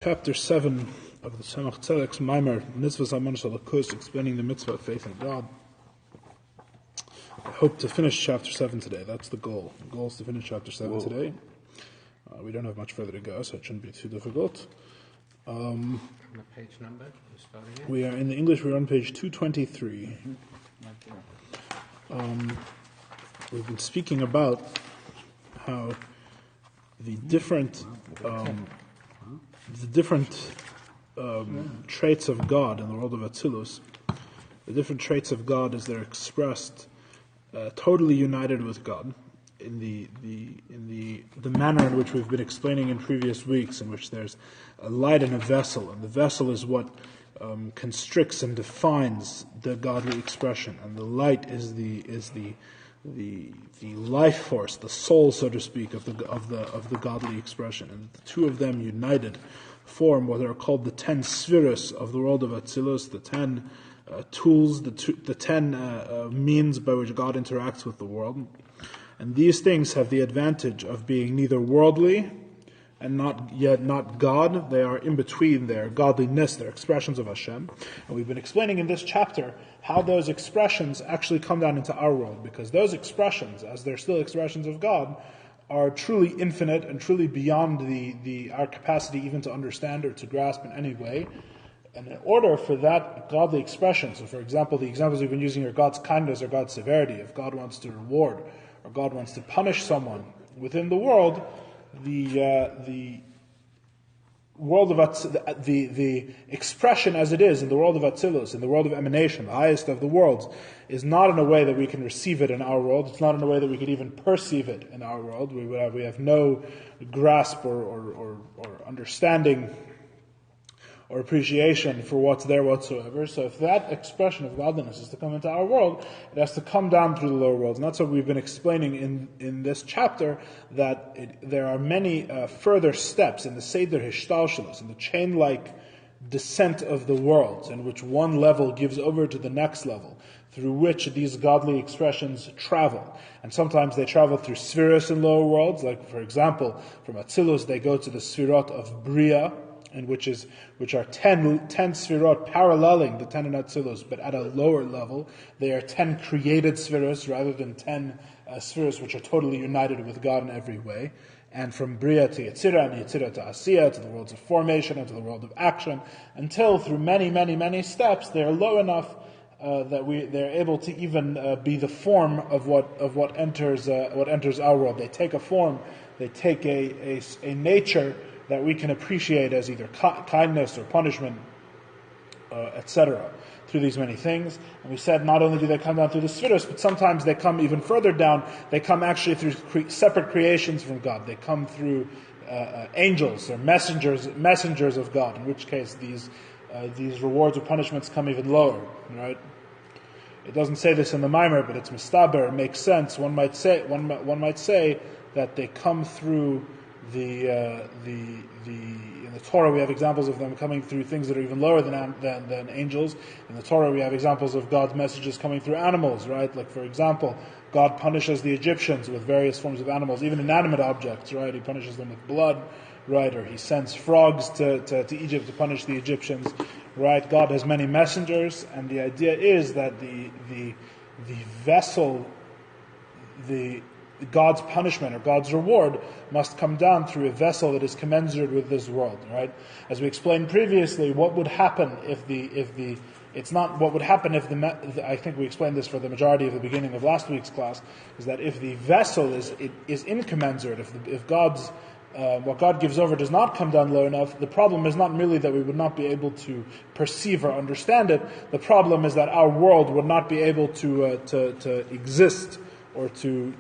Chapter 7 of the Tzemach Tzedek's Maimer, Mitzvahs HaMonah, explaining the mitzvah of faith in God. I hope to finish Chapter 7 today. That's the goal. The goal is to finish Chapter 7 today. We don't have much further to go, so it shouldn't be too difficult. The page number? We are in the English, we're on page 223. We've been speaking about how the different traits of God in the world of Atzilus, the different traits of God as they're expressed, totally united with God, in the manner in which we've been explaining in previous weeks, in which there's a light and a vessel, and the vessel is what constricts and defines the godly expression, and the light is the life force, the soul, so to speak, of the godly expression, and the two of them united form what are called the 10 spheres of the world of Atzilus, the 10 tools, the 10 means by which God interacts with the world. And these things have the advantage of being neither worldly and not God. They are in between. They're godliness, they're expressions of Hashem. And we've been explaining in this chapter how those expressions actually come down into our world, because those expressions, as they're still expressions of God, are truly infinite and truly beyond our capacity even to understand or to grasp in any way. And in order for that godly expression, so for example, the examples we've been using are God's kindness or God's severity, if God wants to reward or God wants to punish someone within the world, the world of the expression as it is in the world of Atzilus, in the world of emanation, the highest of the worlds, is not in a way that we can receive it in our world. It's not in a way that we could even perceive it in our world. We have no grasp or understanding or appreciation for what's there whatsoever. So if that expression of godliness is to come into our world, it has to come down through the lower worlds. And that's what we've been explaining in this chapter, that there are many further steps in the Seder Hishtalshelus, in the chain-like descent of the worlds, in which one level gives over to the next level, through which these godly expressions travel. And sometimes they travel through spheres in lower worlds, like for example, from Atzilus they go to the Sphirot of Bria, and which are 10 sphirot paralleling the 10 in Atzilus, but at a lower level. They are 10 created spheres rather than 10 spheres which are totally united with God in every way. And from Bria to Yetzirah, and Yetzirah to Asiya, to the worlds of formation, and to the world of action, until through many, many, many steps they are low enough that they're able to even be the form of what enters our world. They take a form, they take a nature that we can appreciate as either kindness or punishment, etc., through these many things. And we said not only do they come down through the spheres, but sometimes they come even further down. They come actually through separate creations from God. They come through angels or messengers of God, in which case these rewards or punishments come even lower, right? It doesn't say this in the Maimer, but it's mistaber, it makes sense. One might say that they come through in the Torah we have examples of them coming through things that are even lower than angels. In the Torah we have examples of God's messages coming through animals, right? Like for example, God punishes the Egyptians with various forms of animals, even inanimate objects, right? He punishes them with blood, right? Or he sends frogs to Egypt to punish the Egyptians, right? God has many messengers, and the idea is that the vessel, God's punishment or God's reward must come down through a vessel that is commensurate with this world, right? As we explained previously, what would happen I think we explained this for the majority of the beginning of last week's class, is that if the vessel is incommensurate, if God's what God gives over does not come down low enough, the problem is not merely that we would not be able to perceive or understand it. The problem is that our world would not be able to exist or to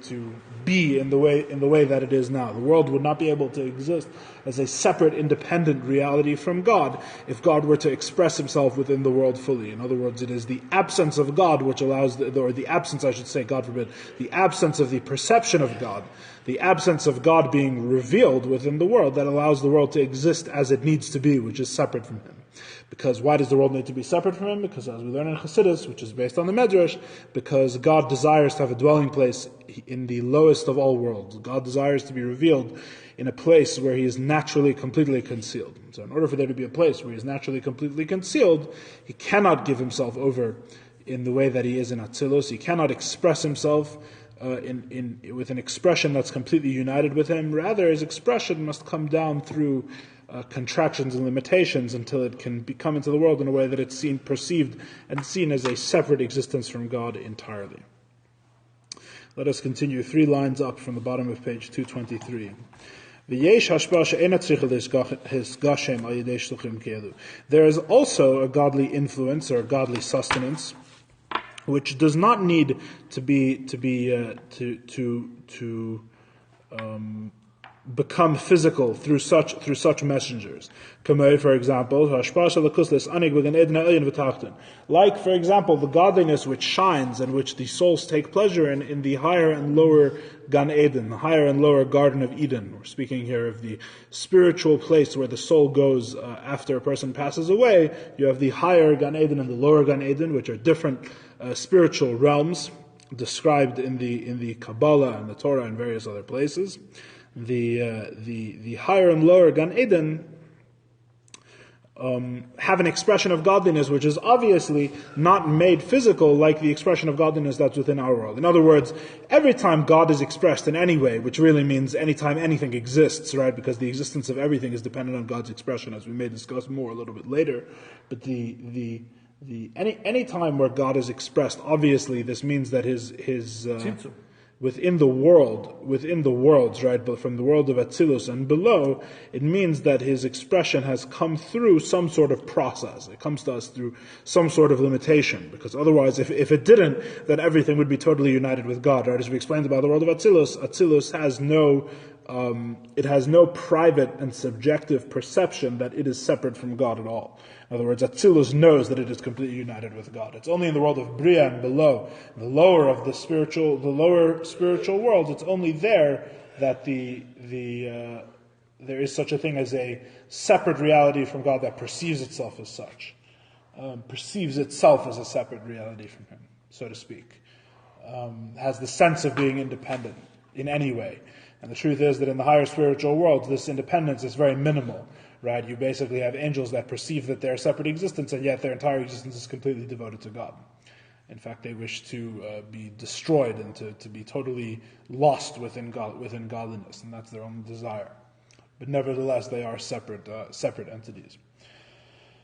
be in the way that it is now. The world would not be able to exist as a separate, independent reality from God if God were to express himself within the world fully. In other words, it is the absence of God which allows, the absence, I should say, God forbid, the absence of the perception of God, the absence of God being revealed within the world that allows the world to exist as it needs to be, which is separate from him. Because why does the world need to be separate from him? Because as we learn in Chassidus, which is based on the Medrash, because God desires to have a dwelling place in the lowest of all worlds. God desires to be revealed in a place where he is naturally completely concealed. So in order for there to be a place where he is naturally completely concealed, he cannot give himself over in the way that he is in Atzilus. He cannot express himself with an expression that's completely united with him. Rather, his expression must come down through contractions and limitations until it can come into the world in a way that it's perceived and seen as a separate existence from God entirely. Let us continue 3 lines up from the bottom of page 223. There is also a godly influence or a godly sustenance which does not need to become physical through such messengers. For example, like for example, the godliness which shines and which the souls take pleasure in the higher and lower Gan Eden, the higher and lower Garden of Eden. We're speaking here of the spiritual place where the soul goes after a person passes away. You have the higher Gan Eden and the lower Gan Eden, which are different spiritual realms described in the Kabbalah and the Torah and various other places. The higher and lower Gan Eden have an expression of godliness which is obviously not made physical like the expression of godliness that's within our world. In other words, every time God is expressed in any way, which really means any time anything exists, right? Because the existence of everything is dependent on God's expression, as we may discuss more a little bit later. But any time where God is expressed, obviously this means that his within the worlds, right, but from the world of Atzilus and below, it means that his expression has come through some sort of process. It comes to us through some sort of limitation, because otherwise, if it didn't, then everything would be totally united with God, right? As we explained about the world of Atzilus, Atzilus has no private and subjective perception that it is separate from God at all. In other words, Atzilus knows that it is completely united with God. It's only in the world of Bria and below, the lower spiritual worlds, it's only there that there is such a thing as a separate reality from God that perceives itself as such, perceives itself as a separate reality from him, so to speak, has the sense of being independent in any way. And the truth is that in the higher spiritual worlds, this independence is very minimal. Right, you basically have angels that perceive that they're a separate existence, and yet their entire existence is completely devoted to God. In fact, they wish to be destroyed and to be totally lost within godliness, and that's their own desire. But nevertheless, they are separate entities.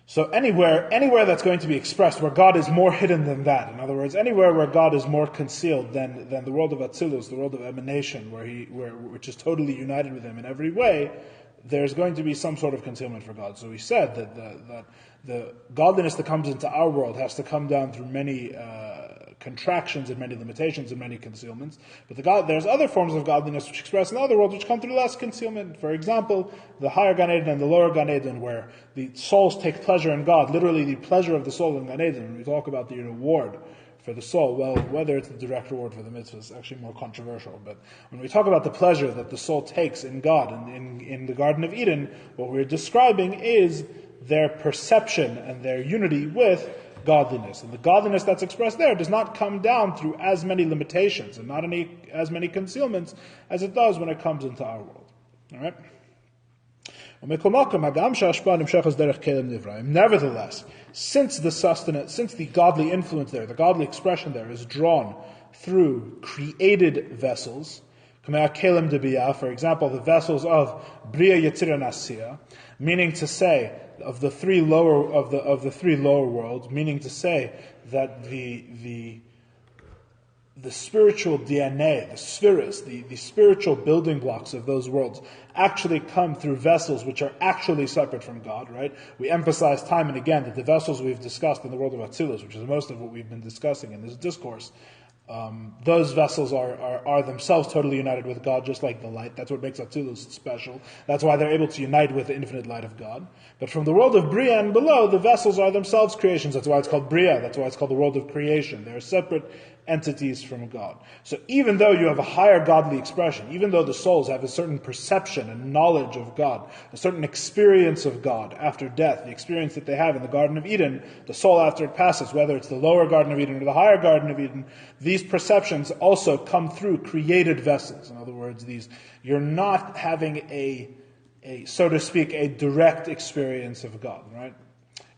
So anywhere that's going to be expressed where God is more hidden than that, in other words, anywhere where God is more concealed than the world of Atzilus, the world of emanation, which is totally united with him in every way, there's going to be some sort of concealment for God. So we said that the godliness that comes into our world has to come down through many contractions and many limitations and many concealments. But there's other forms of godliness which express in the other world which come through less concealment. For example, the higher Gan Eden and the lower Gan Eden, where the souls take pleasure in God, literally the pleasure of the soul in Gan Eden. When we talk about the reward for the soul, well, whether it's the direct reward for the mitzvah is actually more controversial. But when we talk about the pleasure that the soul takes in God and in the Garden of Eden, what we're describing is their perception and their unity with godliness. And the godliness that's expressed there does not come down through as many limitations and not as many concealments as it does when it comes into our world. All right? Nevertheless, since the godly influence there, the godly expression there is drawn through created vessels, for example, the vessels of Bria, Yetzirah, Nasiya, meaning to say of the three lower worlds, meaning to say that the spiritual DNA, the spheres, the spiritual building blocks of those worlds actually come through vessels which are actually separate from God, right? We emphasize time and again that the vessels we've discussed in the world of Atzilus, which is most of what we've been discussing in this discourse, those vessels are themselves totally united with God, just like the light. That's what makes Atzilus special. That's why they're able to unite with the infinite light of God. But from the world of Bria and below, the vessels are themselves creations. That's why it's called Bria. That's why it's called the world of creation. They're separate entities from God. So even though you have a higher godly expression, even though the souls have a certain perception and knowledge of God, a certain experience of God after death, the experience that they have in the Garden of Eden, the soul after it passes, whether it's the lower Garden of Eden or the higher Garden of Eden, these perceptions also come through created vessels. In other words, you're not having a so to speak, a direct experience of God, right?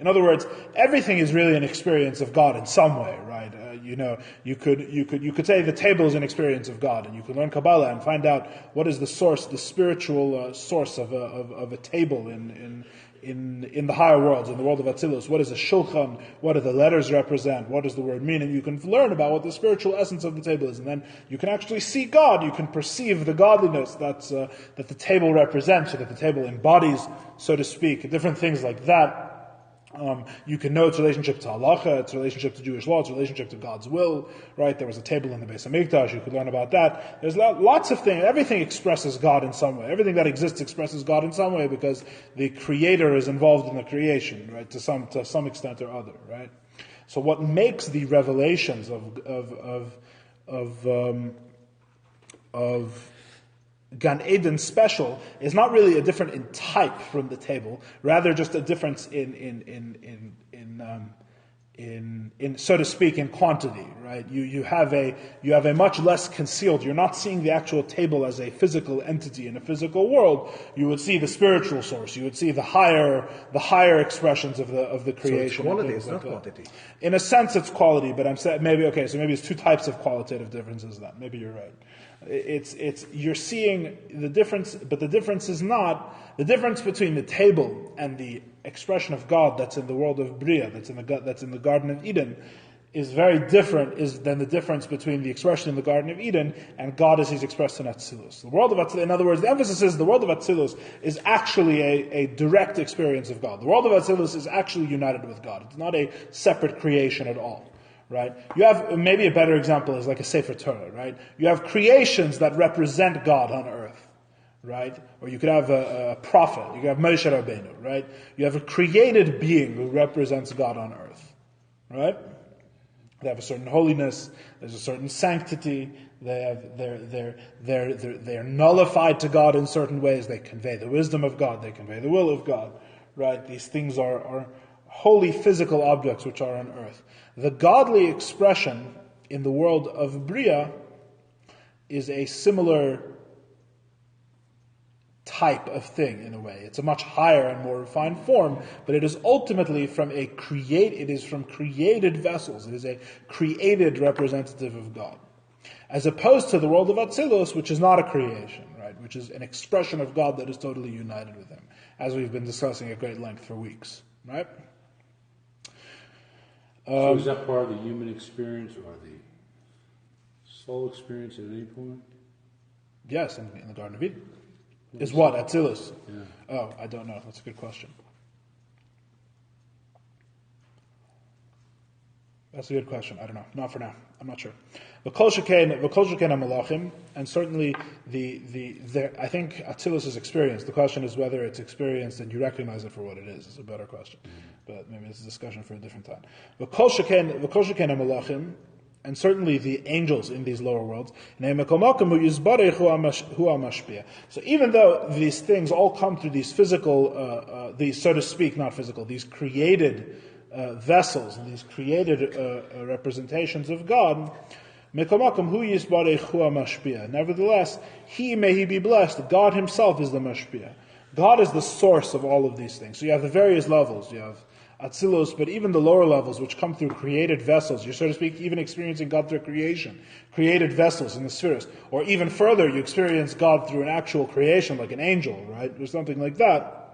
In other words, everything is really an experience of God in some way, right? You could say the table is an experience of God, and you could learn Kabbalah and find out what is the source, the spiritual source of a table in the higher worlds, in the world of Atzilus. What is a shulchan? What do the letters represent? What does the word mean? And you can learn about what the spiritual essence of the table is, and then you can actually see God. You can perceive the godliness that the table represents, or that the table embodies, so to speak. Different things like that. You can know its relationship to halacha, its relationship to Jewish law, its relationship to God's will, right? There was a table in the Beis Hamikdash, you could learn about that. There's lots of things, everything expresses God in some way. Everything that exists expresses God in some way because the Creator is involved in the creation, right? To some extent or other, right? So what makes the revelations of Gan Eden special is not really a difference in type from the table, rather just a difference in so to speak, in quantity, right? You have a much less concealed. You're not seeing the actual table as a physical entity in a physical world. You would see the spiritual source. You would see the higher expressions of the creation. So it's quality, it's not quantity. In a sense, it's quality, but I'm saying maybe it's two types of qualitative differences. Then maybe you're right. You're seeing the difference, but the difference is not the difference between the table and the expression of God that's in the world of Bria, that's in the Garden of Eden, is very different than the difference between the expression in the Garden of Eden and God as He's expressed in Atzilus. The world of Atzilus, in other words, the emphasis is the world of Atzilus is actually a direct experience of God. The world of Atzilus is actually united with God. It's not a separate creation at all. Right? You have, maybe a better example is like a Sefer Torah, right? You have creations that represent God on earth, right? Or you could have a prophet, you could have Moshe Rabbeinu, right? You have a created being who represents God on earth, right? They have a certain holiness, there's a certain sanctity, they're nullified to God in certain ways, they convey the wisdom of God, they convey the will of God, right? These things are holy physical objects which are on earth. The godly expression in the world of Bria is a similar type of thing in a way. It's a much higher and more refined form, but it is ultimately from created vessels. It is a created representative of God. As opposed to the world of Atzilus, which is not a creation, right? Which is an expression of God that is totally united with Him, as we've been discussing at great length for weeks, right? So is that part of the human experience or the soul experience at any point? Yes, in the Garden of Eden. Is what? Atzilus? Yeah. Oh, I don't know. That's a good question. That's a good question. I don't know. Not for now. I'm not sure. V'kol sheken malachim, and certainly I think Atzilus is experienced. The question is whether it's experienced and you recognize it for what it is. Is a better question, but maybe it's a discussion for a different time. V'kol sheken malachim, and certainly the angels in these lower worlds. So even though these things all come through these physical, these so to speak, not physical, these created vessels and these created representations of God, nevertheless, may he be blessed. God Himself is the mashpia. God is the source of all of these things. So you have the various levels. You have Atzilus, but even the lower levels, which come through created vessels. You're, so to speak, even experiencing God through creation, created vessels in the spheres. Or even further, you experience God through an actual creation, like an angel, right? Or something like that.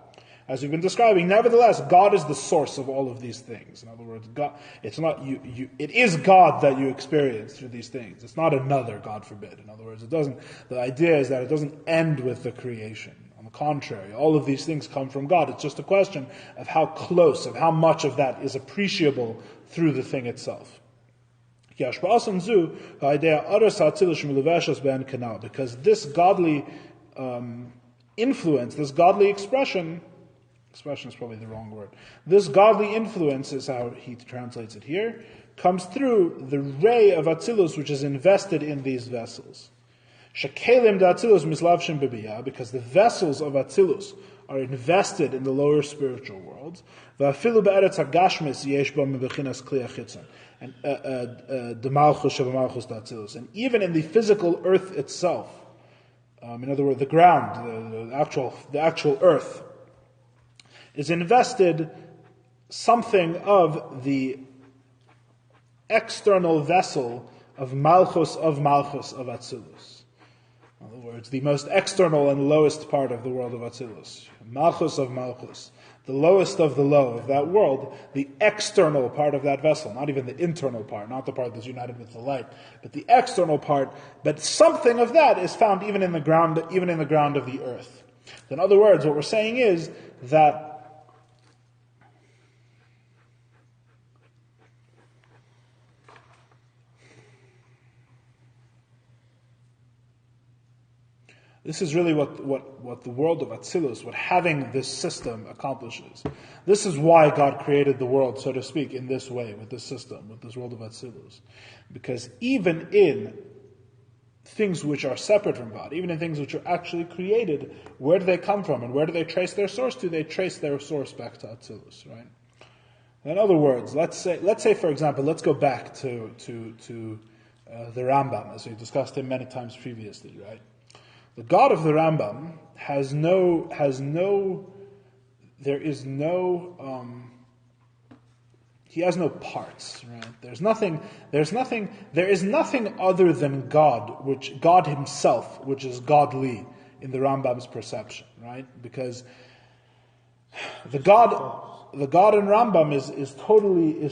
As we've been describing, nevertheless, God is the source of all of these things. In other words, God, it's not you. It is God that you experience through these things. It's not another, God forbid. In other words, the idea is that it doesn't end with the creation. On the contrary, all of these things come from God. It's just a question of how close, of how much of that is appreciable through the thing itself. Because this godly influence, this godly expression, expression is probably the wrong word. This godly influence, is how he translates it here, comes through the ray of Atzilus which is invested in these vessels. Shekelim da Atzilus mislavshim bebiyah, because the vessels of Atzilus are invested in the lower spiritual worlds. Va'afilu be'eretz hagashmis yesh bo mebechinas kli achitzon, and the malchus shebemalchus da Atzilus, and even in the physical earth itself, in other words, the ground, the actual earth, is invested something of the external vessel of Malchus of Atzilus. In other words, the most external and lowest part of the world of Atzilus. Malchus of Malchus. The lowest of the low of that world, the external part of that vessel, not even the internal part, not the part that's united with the light, but the external part, but something of that is found even in the ground of the earth. In other words, what we're saying is that this is really what the world of Atzilus, what having this system accomplishes. This is why God created the world, so to speak, in this way, with this system, with this world of Atzilus. Because even in things which are separate from God, even in things which are actually created, where do they come from and where do they trace their source to? They trace their source back to Atzilus, right? In other words, let's say, for example, let's go back to the Rambam, as we discussed him many times previously, right? The God of the Rambam he has no parts, right? There is nothing other than God himself, which is godly in the Rambam's perception, right? Because the God in Rambam is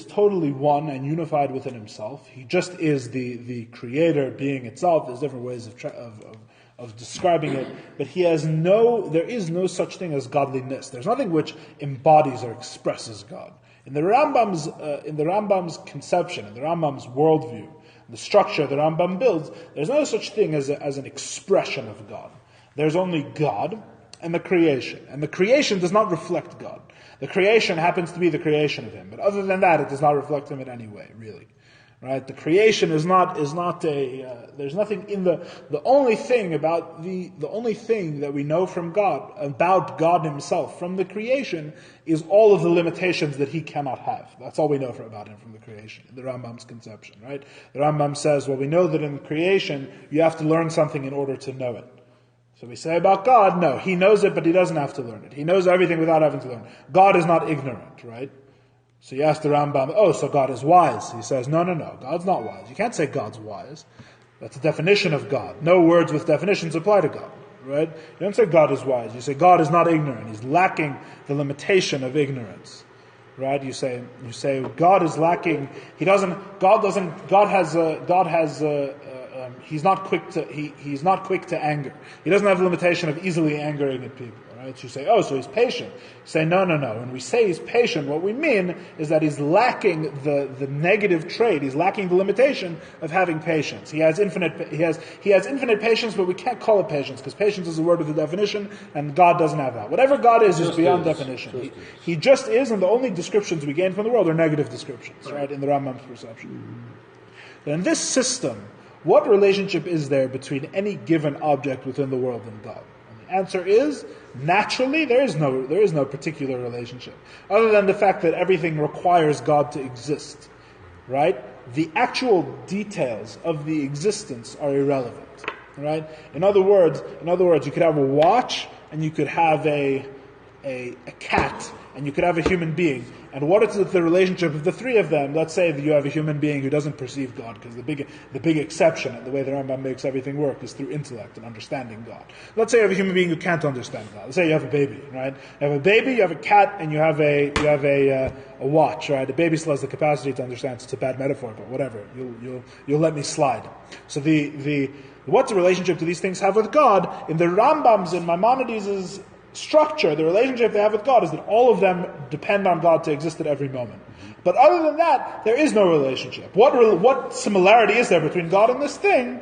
totally one and unified within himself. He just is the creator being itself. There's different ways of describing it, but there is no such thing as godliness. There's nothing which embodies or expresses God. In the Rambam's conception, in the Rambam's worldview, the structure the Rambam builds, there's no such thing as an expression of God. There's only God and the creation. And the creation does not reflect God. The creation happens to be the creation of him, but other than that, it does not reflect him in any way, really. Right? The creation is not there's nothing in the only thing that we know from God, about God himself, from the creation, is all of the limitations that he cannot have. That's all we know about him from the creation, in the Rambam's conception, right? The Rambam says, well, we know that in creation, you have to learn something in order to know it. So we say about God, no, he knows it, but he doesn't have to learn it. He knows everything without having to learn it. God is not ignorant, right? So you ask the Rambam, so God is wise. He says, no, God's not wise. You can't say God's wise. That's a definition of God. No words with definitions apply to God, right? You don't say God is wise. You say God is not ignorant. He's lacking the limitation of ignorance, right? You say God is lacking. He's not quick to anger. He doesn't have the limitation of easily angering at people. Right? You say, so he's patient. You say, no. When we say he's patient, what we mean is that he's lacking the negative trait. He's lacking the limitation of having patience. He has infinite patience, but we can't call it patience, because patience is a word with a definition, and God doesn't have that. Whatever God is beyond definition. He just is, and the only descriptions we gain from the world are negative descriptions, right, in the Rambam's perception. But in this system, what relationship is there between any given object within the world and God? And the answer is, naturally, there is no particular relationship, other than the fact that everything requires God to exist, right? The actual details of the existence are irrelevant, right? In other words, you could have a watch, and you could have a cat, and you could have a human being. And what is the relationship of the three of them? Let's say that you have a human being who doesn't perceive God, because the big exception, and the way the Rambam makes everything work, is through intellect and understanding God. Let's say you have a human being who can't understand God. Let's say you have a baby, right? You have a baby, you have a cat, and you have a watch, right? A baby still has the capacity to understand. It's a bad metaphor, but whatever. You'll let me slide. So what's the relationship do these things have with God? In the Rambam's, in Maimonides' structure, the relationship they have with God is that all of them depend on God to exist at every moment. But other than that, there is no relationship. What similarity is there between God and this thing?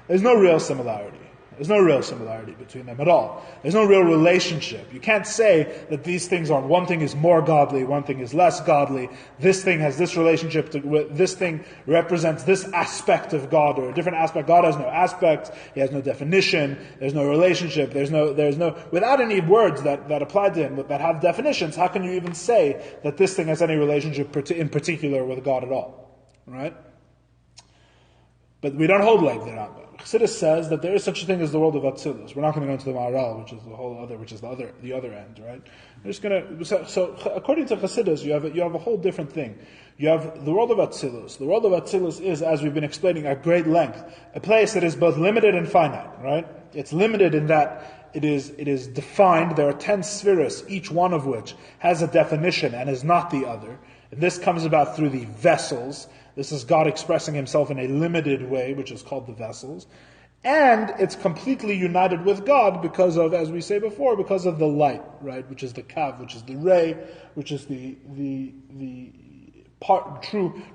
There's no real similarity. There's no real similarity between them at all. There's no real relationship. You can't say that these things are, one thing is more godly, one thing is less godly, this thing has this relationship to, this thing represents this aspect of God, or a different aspect. God has no aspect, He has no definition, there's no relationship, there's no, without any words that apply to Him, that have definitions, how can you even say that this thing has any relationship in particular with God at all? Right? But we don't hold like the Rambam. Chassidus says that there is such a thing as the world of Atzilus. We're not going to go into the Maharal, which is the other end, right? We're just going to. So according to Chassidus, you have a whole different thing. You have the world of Atzilus. The world of Atzilus is, as we've been explaining at great length, a place that is both limited and finite, right? It's limited in that it is defined. There are 10 spheres, each one of which has a definition and is not the other. And this comes about through the vessels. This is God expressing Himself in a limited way, which is called the vessels. And it's completely united with God because of, as we say before, because of the light, right? Which is the kav, which is the ray, which is the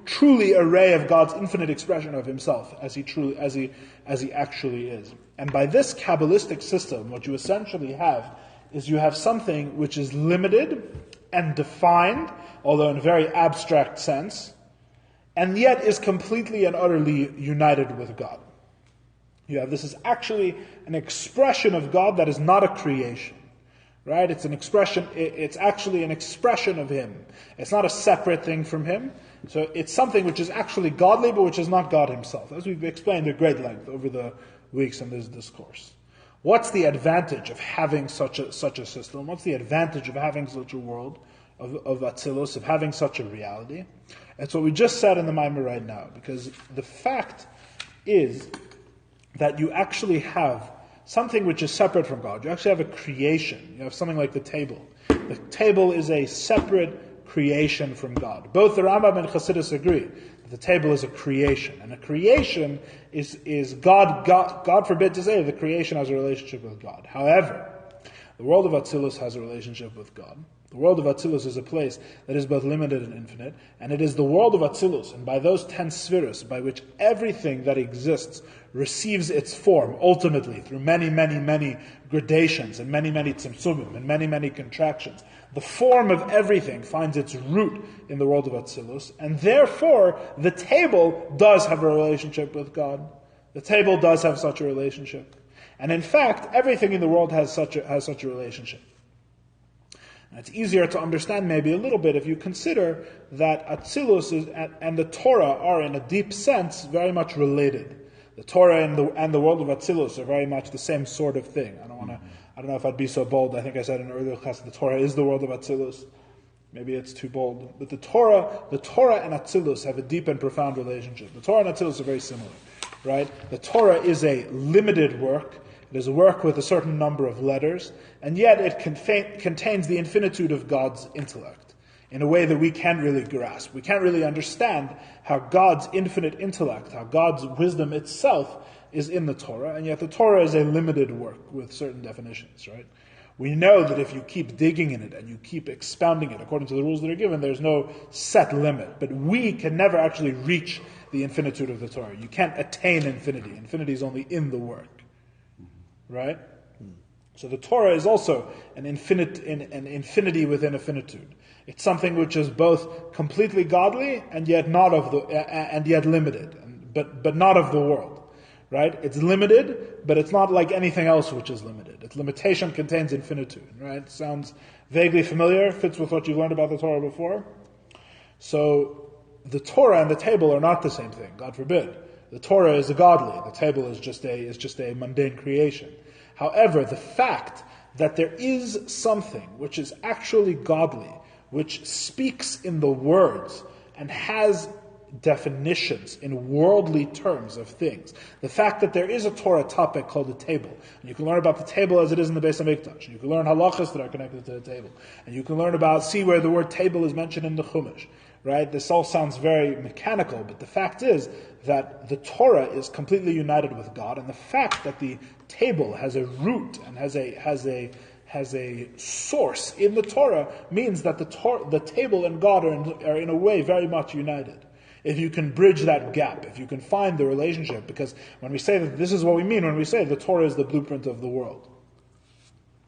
truly a ray of God's infinite expression of Himself as He actually is. And by this Kabbalistic system, what you essentially have is you have something which is limited and defined, although in a very abstract sense, and yet is completely and utterly united with God. This is actually an expression of God that is not a creation, right? It's an expression. It's actually an expression of Him. It's not a separate thing from Him. So it's something which is actually godly, but which is not God Himself, as we've explained at great length over the weeks in this discourse. What's the advantage of having such a system? What's the advantage of having such a world of Atzilus, of having such a reality? It's what we just said in the Maimar right now, because the fact is that you actually have something which is separate from God. You actually have a creation. You have something like the table. The table is a separate creation from God. Both the Rambam and Chassidus agree that the table is a creation. And a creation is God forbid to say the creation has a relationship with God. However, the world of Atzilus has a relationship with God. The world of Atzilus is a place that is both limited and infinite, and it is the world of Atzilus, and by those 10 spheres, by which everything that exists receives its form, ultimately, through many, many, many gradations, and many, many tzimtzumim, and many, many contractions. The form of everything finds its root in the world of Atzilus, and therefore, the table does have a relationship with God. The table does have such a relationship. And in fact, everything in the world has such a relationship. It's easier to understand maybe a little bit if you consider that Atzilus and the Torah are, in a deep sense, very much related. The Torah and the world of Atzilus are very much the same sort of thing. I don't know if I'd be so bold. I think I said in an earlier class the Torah is the world of Atzilus. Maybe it's too bold. But the Torah and Atzilus have a deep and profound relationship. The Torah and Atzilus are very similar, right? The Torah is a limited work. It is a work with a certain number of letters, and yet it contains the infinitude of God's intellect in a way that we can't really grasp. We can't really understand how God's infinite intellect, how God's wisdom itself is in the Torah, and yet the Torah is a limited work with certain definitions, right? We know that if you keep digging in it and you keep expounding it according to the rules that are given, there's no set limit. But we can never actually reach the infinitude of the Torah. You can't attain infinity. Infinity is only in the work. Right? So the Torah is also an infinity within a finitude. It's something which is both completely godly and yet and yet limited, but not of the world. Right? It's limited, but it's not like anything else which is limited. Its limitation contains infinitude. Right? Sounds vaguely familiar, fits with what you've learned about the Torah before. So the Torah and the table are not the same thing, God forbid. The Torah is a godly. The table is just a mundane creation. However, the fact that there is something which is actually godly, which speaks in the words and has definitions in worldly terms of things. The fact that there is a Torah topic called the table, and you can learn about the table as it is in the Beis HaMikdash, and you can learn halachas that are connected to the table, and you can learn see where the word table is mentioned in the Chumash. Right? This all sounds very mechanical, but the fact is that the Torah is completely united with God, and the fact that the table has a root and has a source in the Torah means that the table and God are in a way very much united. if you can bridge that gap, if you can find the relationship, because when we say that, this is what we mean when we say the Torah is the blueprint of the world.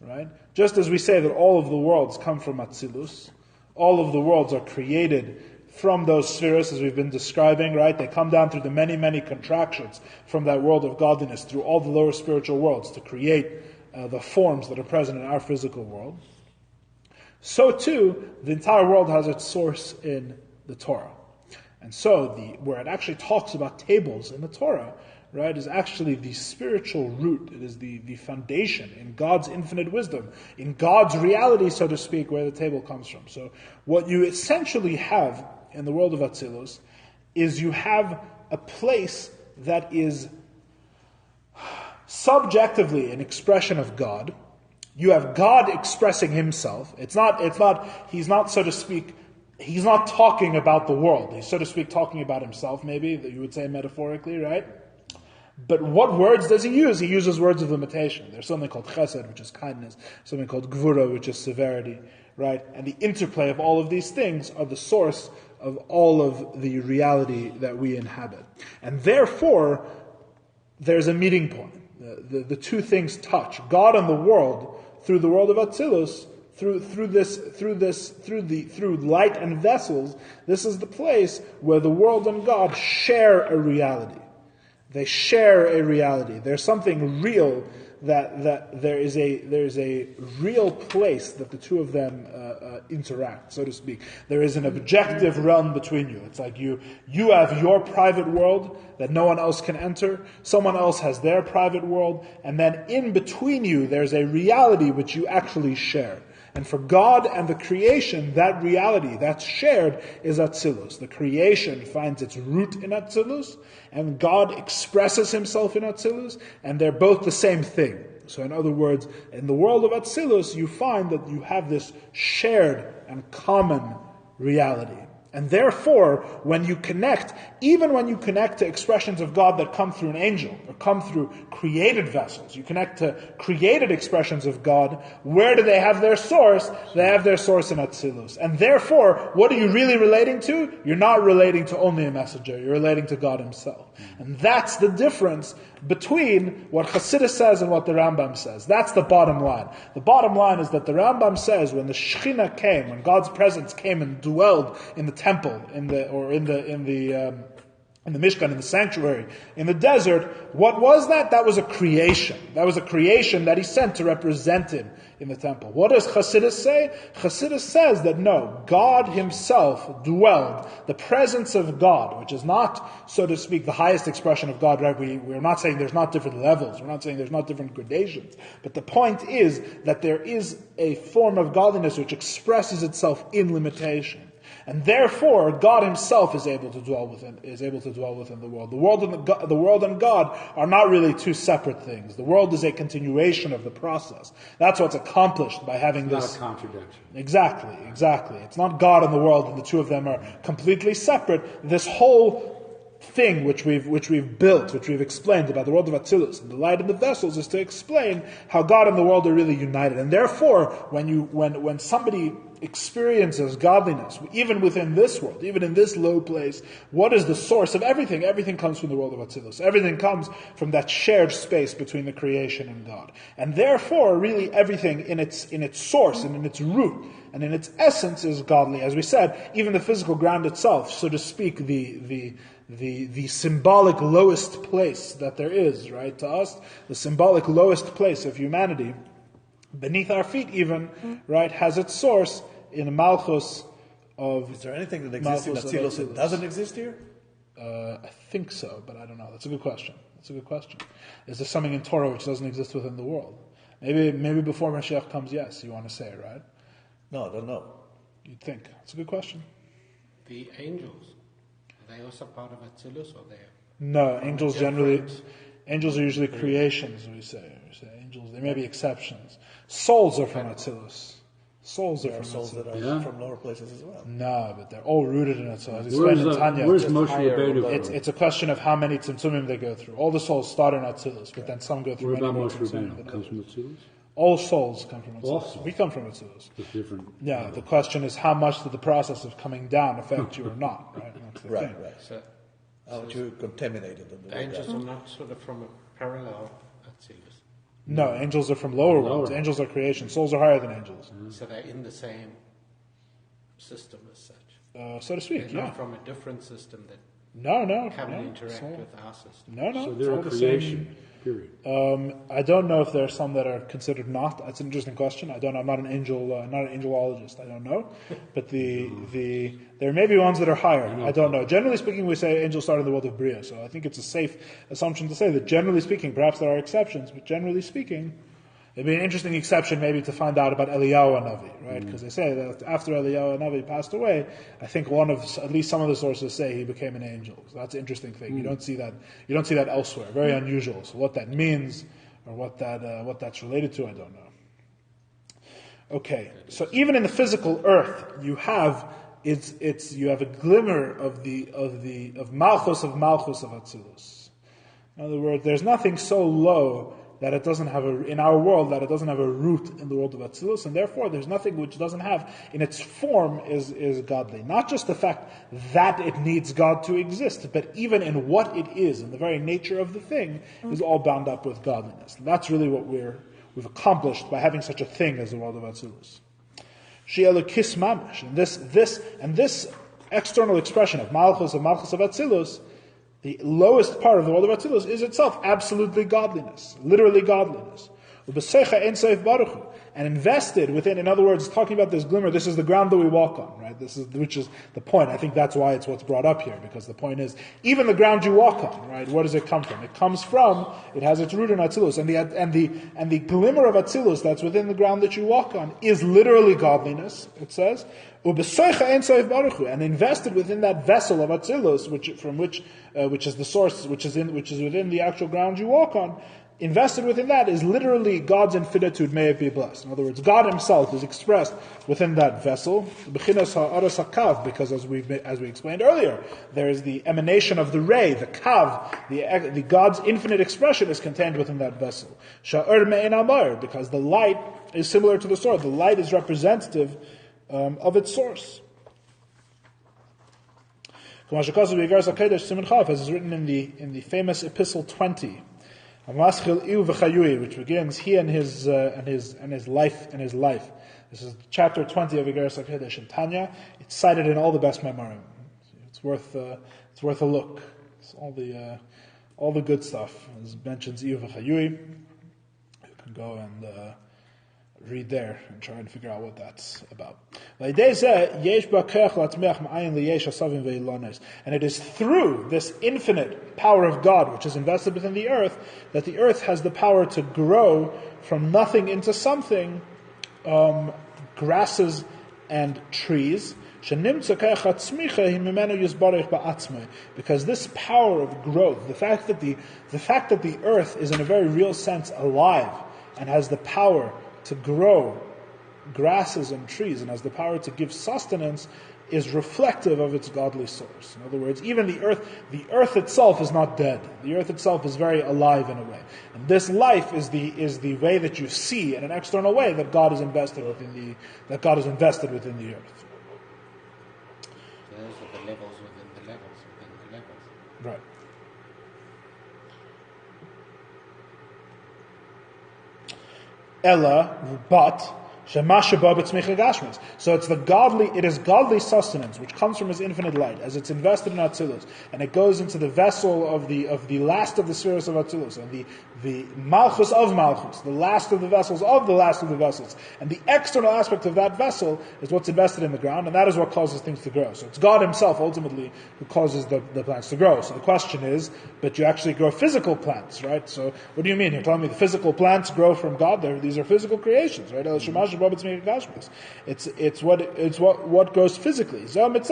Right? Just as we say that all of the worlds come from Atzilus, all of the worlds are created from those spheres as we've been describing, right? They come down through the many, many contractions from that world of godliness through all the lower spiritual worlds to create the forms that are present in our physical world. So too, the entire world has its source in the Torah. And so, where it actually talks about tables in the Torah, right, is actually the spiritual root. It is the foundation in God's infinite wisdom, in God's reality, so to speak, where the table comes from. So what you essentially have in the world of Atzilus is you have a place that is subjectively an expression of God. You have God expressing himself. He's not, so to speak, he's not talking about the world. He's, so to speak, talking about himself, maybe, that you would say metaphorically, right? But what words does he use? He uses words of limitation. There's something called chesed, which is kindness, something called gvura, which is severity, right? And the interplay of all of these things are the source of all of the reality that we inhabit. And therefore, there's a meeting point. The two things touch. God and the world, through the world of Atzilus, through light and vessels, this is the place where the world and God share a reality. They share a reality. There's something real that there is a real place that the two of them interact, so to speak. There is an objective realm between you. It's like you have your private world that no one else can enter. Someone else has their private world, and then in between you, there's a reality which you actually share. And for God and the creation, that reality that's shared is Atzilus. The creation finds its root in Atzilus, and God expresses himself in Atzilus, and they're both the same thing. So in other words, in the world of Atzilus, you find that you have this shared and common reality. And therefore, even when you connect to expressions of God that come through an angel, or come through created vessels, you connect to created expressions of God, where do they have their source? They have their source in Atzilus. And therefore, what are you really relating to? You're not relating to only a messenger, you're relating to God himself. And that's the difference between what Chassidus says and what the Rambam says. That's the bottom line. The bottom line is that the Rambam says when the Shekhinah came, when God's presence came and dwelled in the temple, in the Mishkan, in the sanctuary, in the desert, what was that? That was a creation. That was a creation that he sent to represent him in the temple. What does Chassidus say? Chassidus says that no, God himself dwelled. The presence of God, which is not, so to speak, the highest expression of God, right? We're not saying there's not different levels. We're not saying there's not different gradations. But the point is that there is a form of godliness which expresses itself in limitation. And therefore, God himself is able to dwell within the world. The world and God are not really two separate things. The world is a continuation of the process. That's what's accomplished by having this. Not a contradiction. Exactly. It's not God and the world, and the two of them are completely separate. This whole thing which we've built, which we've explained about the world of Atzilus and the light and the vessels, is to explain how God and the world are really united. And therefore, when somebody experiences godliness, even within this world, even in this low place, what is the source of everything? Everything comes from the world of Atzilus. Everything comes from that shared space between the creation and God. And therefore, really everything in its source and in its root and in its essence is godly. As we said, even the physical ground itself, so to speak, the symbolic lowest place that there is, right, to us, the symbolic lowest place of humanity, beneath our feet even, right, has its source in Malchus of... Is there anything that exists in Atzilus that doesn't exist here? I think so, but I don't know. That's a good question. Is there something in Torah which doesn't exist within the world? Maybe before Mashiach comes, yes, you want to say, right? No, I don't know. You'd think. That's a good question. The angels, are they also part of Atzilus, or they? No, angels are usually creations, we say. Angels, there may be exceptions. Souls are from Atzilus. Souls are from lower places as well. No, but they're all rooted in Atzilus. Where's Moshe Rabbeinu? It's a question of how many tzimtzumim they go through. All the souls start in Atzilus, but then some go through Where many about more Moshe tzimtzumim. Rabbeinu? Comes from Atzilus? All souls come from Atzilus. Also. We come from Atzilus. It's different. Yeah, the question is how much did the process of coming down affect you or not, right? the Right, thing. right. So Aren't you contaminated? the angels are not sort of from a parallel Atzilus. No, angels are from lower worlds. Lower. Angels are creation. Souls are higher than angels, So they're in the same system as such. so to speak. They're Yeah. not from a different system that No. can no. interact So- with our system. No. So it's they're all a the creation, same. period. I don't know if there are some that are considered not. That's an interesting question. I don't know. I'm not an angelologist. I don't know. But there may be ones that are higher. I don't know. Generally speaking, we say angels start in the world of Bria. So I think it's a safe assumption to say that generally speaking, perhaps there are exceptions, but generally speaking, it'd be an interesting exception maybe to find out about Eliyahu Hanavi, right? Because they say that after Eliyahu Hanavi passed away, I think at least some of the sources say he became an angel. So that's an interesting thing. You don't see that elsewhere. Very unusual. So what that means or what that's related to, I don't know. Okay, so even in the physical earth, you have a glimmer of Malchus of Atzilus. In other words, there's nothing so low that it doesn't have in our world that it doesn't have a root in the world of Atzilus, and therefore there's nothing which doesn't have in its form is godly. Not just the fact that it needs God to exist, but even in what it is, in the very nature of the thing, is all bound up with godliness. And that's really what we've accomplished by having such a thing as the world of Atzilus. She'elokis mamash, and this external expression of Malchus of Atzilus, the lowest part of the world of Atzilus, is itself absolutely godliness, literally godliness. Ubesecha enseif baruch hu, and invested within, in other words, talking about this glimmer, this is the ground that we walk on, right? Which is the point. I think that's why it's what's brought up here, because the point is, even the ground you walk on, right? Where does it come from? It has its root in Atzilus, and the glimmer of Atzilus that's within the ground that you walk on is literally godliness. It says, Ubesoicha ensoif baruch hu, and invested within that vessel of Atzilus, which is the source, which is within the actual ground you walk on. Invested within that is literally God's infinitude, may it be blessed. In other words, God Himself is expressed within that vessel, because as we explained earlier, there is the emanation of the ray, the kav, the God's infinite expression is contained within that vessel. Because the light is similar to the source. The light is representative of its source. As is written in the famous Epistle 20. Which begins he and his life. This is chapter 20 of Igeres HaKodesh in Tanya. It's cited in all the best memorim. It's worth a look. It's all the good stuff. It mentions Iu v'chayui. You can go and read there and try and figure out what that's about. And it is through this infinite power of God, which is invested within the earth, that the earth has the power to grow from nothing into something, grasses and trees. Because this power of growth, the fact that the earth is in a very real sense alive and has the power to grow grasses and trees and has the power to give sustenance, is reflective of its godly source. In other words, even the earth itself is not dead. The earth itself is very alive in a way. And this life is the way that you see in an external way that God is invested within the earth. Those are the levels within the levels within the levels. Right. Ella, but so it's it is godly sustenance which comes from His infinite light, as it's invested in Atzilus, and it goes into the vessel of the last of the spheres of Atzilus, and the Malchus of Malchus, the last of the vessels of the last of the vessels, and the external aspect of that vessel is what's invested in the ground, and that is what causes things to grow. So it's God Himself ultimately who causes the plants to grow. So the question is, but you actually grow physical plants, right? So what do you mean? You're telling me the physical plants grow from God? These are physical creations, right? It's what grows physically. Yeah, but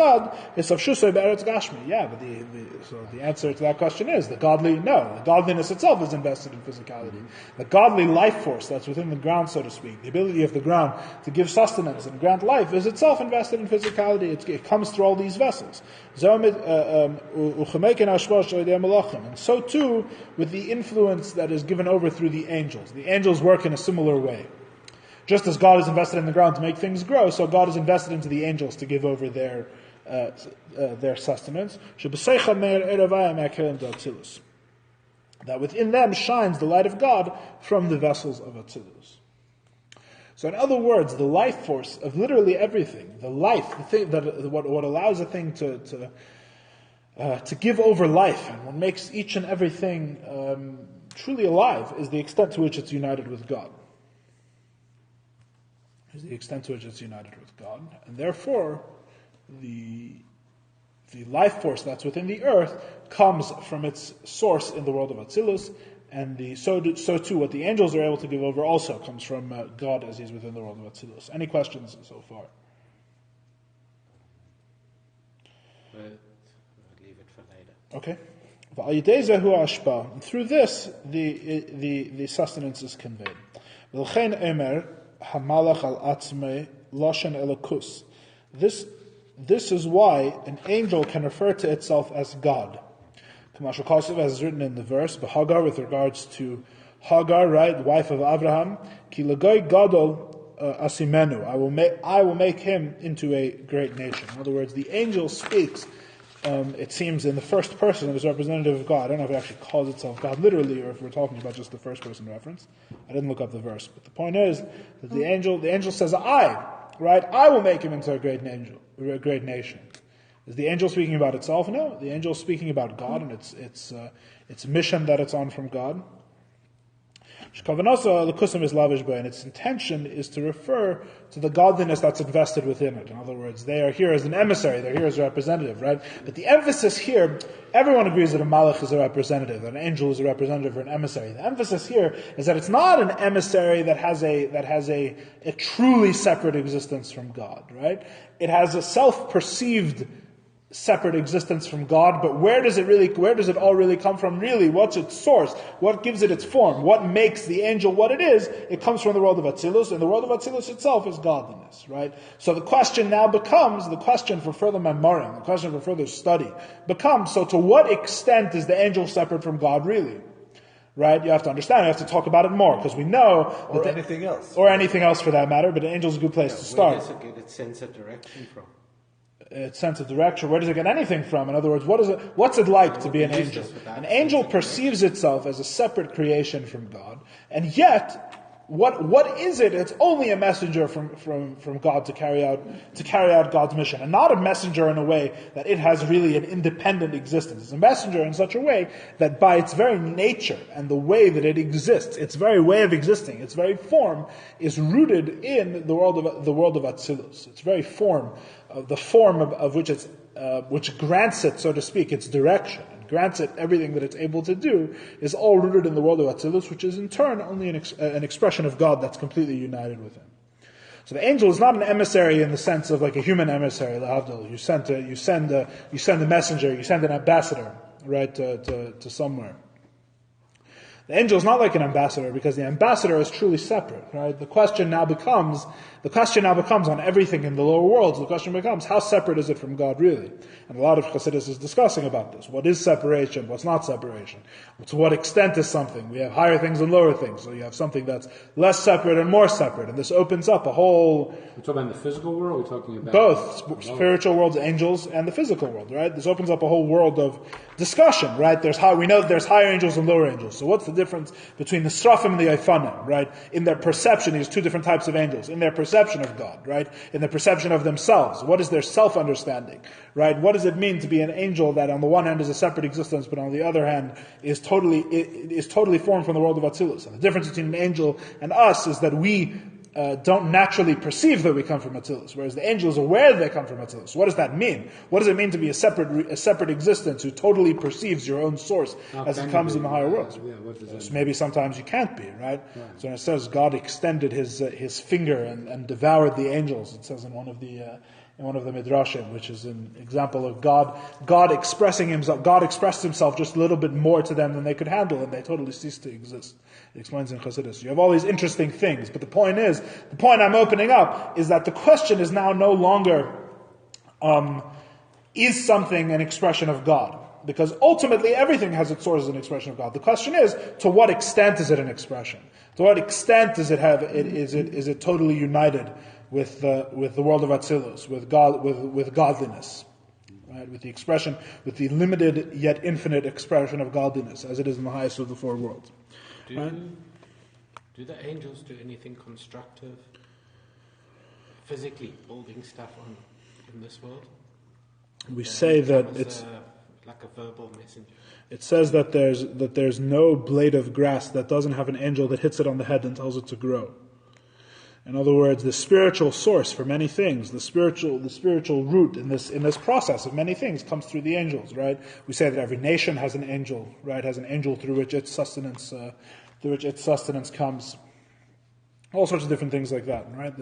the answer to that question is the godliness itself is invested in physicality. The godly life force that's within the ground, so to speak, the ability of the ground to give sustenance and grant life is itself invested in physicality. It comes through all these vessels. And so too with the influence that is given over through the angels. The angels work in a similar way. Just as God is invested in the ground to make things grow, so God is invested into the angels to give over their their sustenance. That within them shines the light of God from the vessels of Atzilus. So in other words, the life force of literally everything, the life, the thing that what allows a thing to give over life, and what makes each and everything truly alive, is the extent to which it's united with God. And therefore, the life force that's within the earth comes from its source in the world of Atzilus, and so too what the angels are able to give over also comes from God as He's within the world of Atzilus. Any questions so far? I'll leave it for later. Okay. Through this, the sustenance is conveyed. This is why an angel can refer to itself as God. As is written in the verse, Hagar, with regards to Hagar, right, the wife of Abraham, Ki Lagoy Gadol Asimenu, I will make him into a great nation. In other words, the angel speaks, it seems, in the first person as representative of God. I don't know if it actually calls itself God literally, or if we're talking about just the first person reference. I didn't look up the verse, but the point is that the angel says, I will make him into a great nation. Is the angel speaking about itself? No, the angel is speaking about God and its mission that it's on from God. And its intention is to refer to the godliness that's invested within it. In other words, they are here as an emissary, they're here as a representative, right? But the emphasis here, everyone agrees that a malach is a representative, that an angel is a representative or an emissary. The emphasis here is that it's not an emissary that has a truly separate existence from God, right? It has a self-perceived separate existence from God, but where does it all really come from really? What's its source? What gives it its form? What makes the angel what it is? It comes from the world of Atzilus, and the world of Atzilus itself is godliness, right? So the question now becomes, the question for further memorim, the question for further study, becomes, so to what extent is the angel separate from God really? Right? You have to understand, you have to talk about it more, because we know... Or anything else. Or anything else for that matter, but an angel is a good place to start. Where does it get its sense of direction from? Its sense of direction. Where does it get anything from? In other words, what's it like to be an angel? An angel perceives itself as a separate creation from God, and yet, what is it? It's only a messenger from God to carry out God's mission, and not a messenger in a way that it has really an independent existence. It's a messenger in such a way that by its very nature and the way that it exists, its very way of existing, its very form, is rooted in the world of Atzilus. Its very form, the form of which which grants it, so to speak, its direction. Grants it everything that it's able to do, is all rooted in the world of Atzilus, which is in turn only an expression of God that's completely united with Him. So the angel is not an emissary in the sense of like a human emissary, l'havdil. You send a messenger, you send an ambassador, right, to somewhere. The angel is not like an ambassador, because the ambassador is truly separate, right? The question now becomes on everything in the lower worlds, the question becomes, how separate is it from God really? And a lot of Chassidus is discussing about this. What is separation? What's not separation? To what extent is something? We have higher things and lower things. So you have something that's less separate and more separate. And this opens up a whole... We're talking about the physical world, or we're talking about... Both. Spiritual worlds, angels, and the physical world, right? This opens up a whole world of discussion, right? We know that there's higher angels and lower angels. So what's the difference between the Srafim and the Eifanim, right? In their perception, these two different types of angels. In their perception of God, right? In the perception of themselves. What is their self-understanding, right? What does it mean to be an angel that on the one hand is a separate existence, but on the other hand is totally formed from the world of Atzilus? And the difference between an angel and us is that we don't naturally perceive that we come from Atzilus, whereas the angel is aware that they come from Atzilus. What does that mean? What does it mean to be a separate existence who totally perceives your own source as it comes in the higher worlds? So maybe sometimes you can't be, right? So when it says God extended his finger and devoured the angels, it says in one of the midrashim, which is an example of God expressing Himself. God expressed Himself just a little bit more to them than they could handle, and they totally ceased to exist. It explains in Chassidus. You have all these interesting things, but the point I'm opening up is that the question is now no longer, is something an expression of God? Because ultimately everything has its source as an expression of God. The question is, to what extent is it an expression? To what extent does it is it totally united with the world of Atzilus, with God, with godliness? right? With the limited yet infinite expression of godliness, as it is in the highest of the four worlds. Do the angels do anything constructive, physically building stuff in this world? We say that it's like a verbal messenger. It says that there's no blade of grass that doesn't have an angel that hits it on the head and tells it to grow. In other words, the spiritual source for many things, the spiritual root in this process of many things comes through the angels, right? We say that every nation has an angel, right? Has an angel through which its sustenance comes. All sorts of different things like that, right?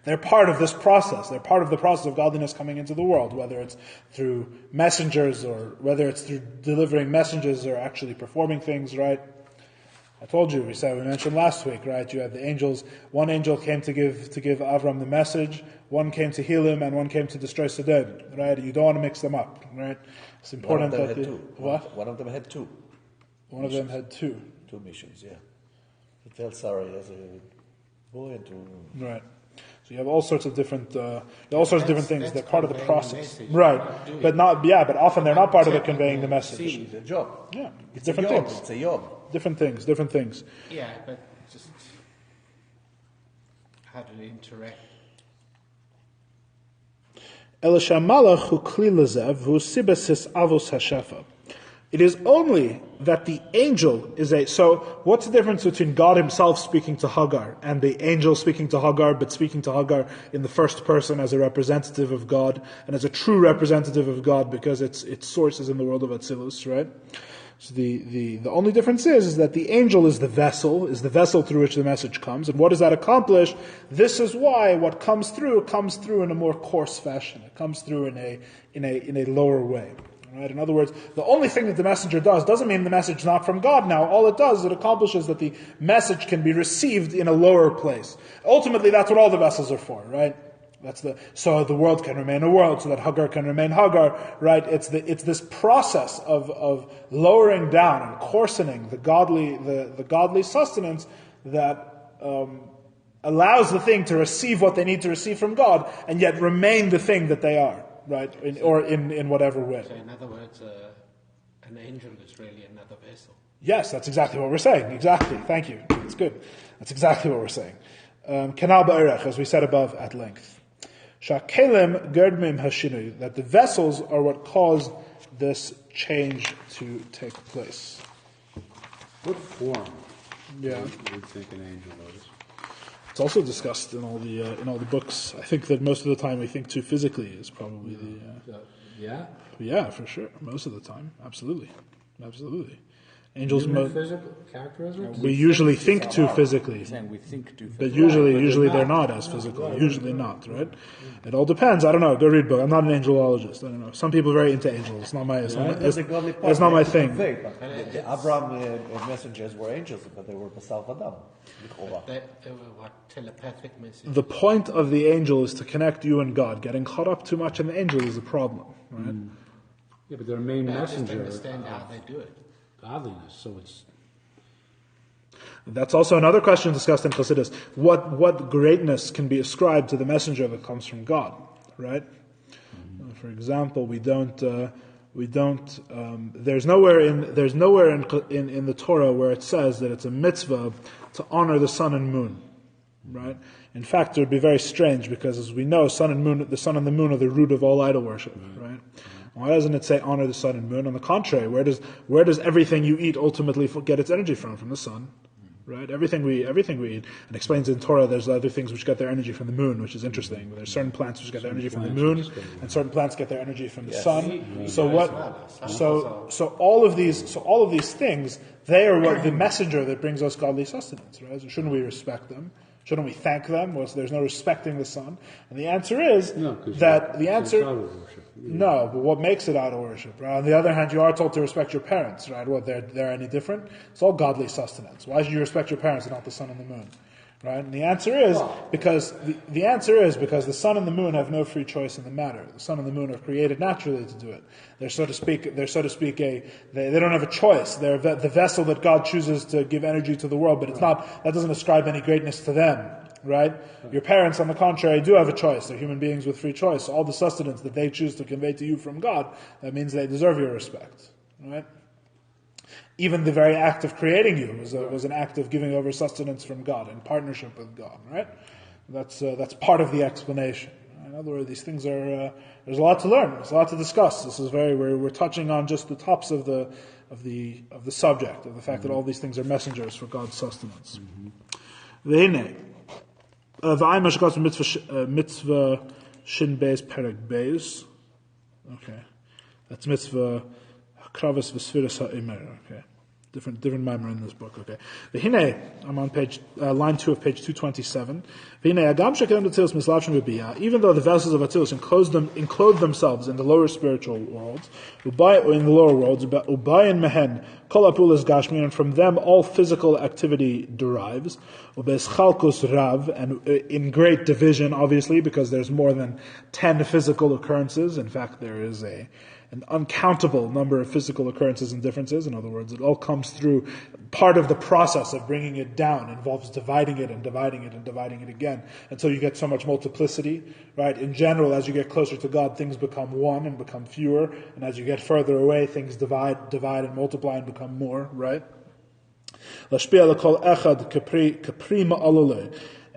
They're part of this process. They're part of the process of godliness coming into the world, whether it's through messengers or whether it's through delivering messages or actually performing things, right? I told you, we mentioned last week, right? You had the angels. One angel came to give Avram the message. One came to heal him, and one came to destroy Sodom, right? You don't want to mix them up, right? It's important One of that them had two. What? One of them had two. One of them had two. Two missions, yeah. He tells Sarah he has a boy and two. Right. So you have all sorts of different things. They're part of the process, the right? But often they're not part of the conveying the message. It's a job. Yeah, It's different a job. things. It's a job. Different things. Yeah, but just how do they interact? It is only that the angel is so what's the difference between God himself speaking to Hagar and the angel speaking to Hagar, but speaking to Hagar in the first person as a representative of God and as a true representative of God because its source is in the world of Atzilus, right? So the only difference is that the angel is the vessel through which the message comes. And what does that accomplish? This is why what comes through in a more coarse fashion. It comes through in a lower way. Right? In other words, the only thing that the messenger does doesn't mean the message is not from God now. All it does is it accomplishes that the message can be received in a lower place. Ultimately, that's what all the vessels are for, right? So the world can remain a world, so that Hagar can remain Hagar, right? It's this process of lowering down and coarsening the godly sustenance that allows the thing to receive what they need to receive from God, and yet remain the thing that they are, right? In whatever way. So in other words, an angel is really another vessel. Yes, that's exactly what we're saying. Exactly. Thank you. That's good. That's exactly what we're saying. Kanal ba'erech, as we said above at length. Shakelem gerdmim hashinu, that the vessels are what cause this change to take place. What form? Yeah, would think an angel is? it's also discussed in all the books. I think that most of the time we think too physically is probably Yeah. yeah, for sure. Most of the time, absolutely. Angels, Physical characterism? we usually think too physically. Saying we think too But physically. usually they're not as physical. Usually not, right? It all depends. I don't know. Go read book. I'm not an angelologist. I don't know. Some people are very into angels. It's not my. It's not my thing. The Abraham messengers were angels, but they were Basar Adam. They were what, telepathic messages? The point of the angel is to connect you and God. Getting caught up too much in the angel is a problem, right? Yeah, but their main I just messenger understand how they do it. godliness, so it's That's also another question discussed in Chassidus. What greatness can be ascribed to the messenger that comes from God, right? For example, there's nowhere in the Torah where it says that it's a mitzvah to honor the sun and moon, right? In fact, it would be very strange because, as we know, the sun and the moon are the root of all idol worship, right? Why doesn't it say honor the sun and moon? On the contrary, where does everything you eat ultimately get its energy from? From the sun, right? Everything we eat, and explains in Torah. There's other things which get their energy from the moon, which is interesting. There's certain plants which get their energy from the moon, and certain plants get their energy from the sun. So all of these things, they are what the messenger that brings us godly sustenance, right? So shouldn't we respect them? Shouldn't we thank them? Well, there's no respecting the sun. And the answer is no, but what makes it idol worship? Right? On the other hand, you are told to respect your parents, right? What, they're any different? It's all godly sustenance. Why should you respect your parents and not the sun and the moon? Right? And the answer is because the sun and the moon have no free choice in the matter. The sun and the moon are created naturally to do it. They don't have a choice. They're the vessel that God chooses to give energy to the world, but it's not, that doesn't ascribe any greatness to them. right? Your parents, on the contrary, do have a choice. They're human beings with free choice. All the sustenance that they choose to convey to you from God, that means they deserve your respect, right? Even the very act of creating you was an act of giving over sustenance from God in partnership with God, right? That's part of the explanation. In other words, these things are there's a lot to learn. There's a lot to discuss. This is we're touching on just the tops of the subject of the fact that all these things are messengers for God's sustenance. V'hinei v'ayim hashkas mitzvah shin beis perek beis. Okay, that's mitzvah kravas v'sfiras ha'emer. Okay. Different mimer in this book. Okay, I'm on line 2 of page 227. Even though the vessels of Atzilus enclose themselves in the lower spiritual worlds, or in the lower worlds, and from them all physical activity derives, and in great division, obviously, because there's more than 10 physical occurrences. In fact, there is an uncountable number of physical occurrences and differences. In other words, it all comes through part of the process of bringing it down, involves dividing it and dividing it and dividing it again, until you get so much multiplicity, right? In general, as you get closer to God, things become one and become fewer, and as you get further away, things divide and multiply and become more, right?